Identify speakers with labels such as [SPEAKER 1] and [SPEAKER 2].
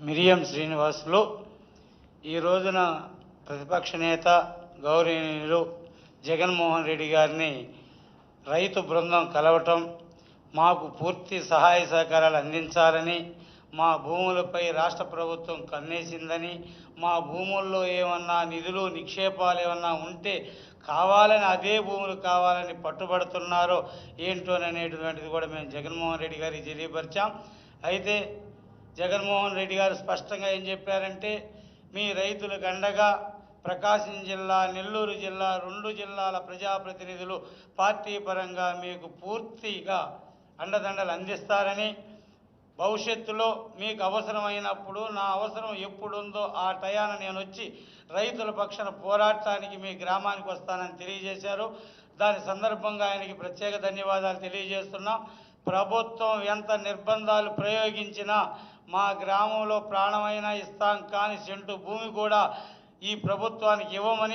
[SPEAKER 1] మిరియం శ్రీనివాసులు ఈ రోజున ప్రతిపక్ష నేత గౌరవనీయులు జగన్మోహన్ రెడ్డి గారిని రైతు బృందం కలవటం, మాకు పూర్తి సహాయ సహకారాలు అందించాలని, మా భూములపై రాష్ట్ర ప్రభుత్వం కన్నేసిందని, మా భూముల్లో ఏమన్నా నిధులు నిక్షేపాలు ఏమన్నా ఉంటే కావాలని అదే భూములు కావాలని పట్టుబడుతున్నారో ఏంటోననేటువంటిది కూడా మేము జగన్మోహన్ రెడ్డి గారికి తెలియపరిచాం. అయితే జగన్మోహన్ రెడ్డి గారు స్పష్టంగా ఏం చెప్పారంటే, మీ రైతులకు అండగా ప్రకాశం జిల్లా, నెల్లూరు జిల్లా, 2 జిల్లాల ప్రజాప్రతినిధులు పార్టీ పరంగా మీకు పూర్తిగా అండదండలు అందిస్తారని, భవిష్యత్తులో మీకు అవసరమైనప్పుడు, నా అవసరం ఎప్పుడుందో ఆ టయాన నేను వచ్చి రైతుల పక్షాన పోరాటానికి మీ గ్రామానికి వస్తానని తెలియజేశారు. దాని సందర్భంగా ఆయనకి ప్రత్యేక ధన్యవాదాలు తెలియజేస్తున్నాం. ప్రభుత్వం ఎంత నిర్బంధాలు ప్రయోగించినా మా గ్రామంలో ప్రాణమైనా ఇస్తాం, కానీ సెంటు భూమి కూడా ఈ ప్రభుత్వానికి ఇవ్వమని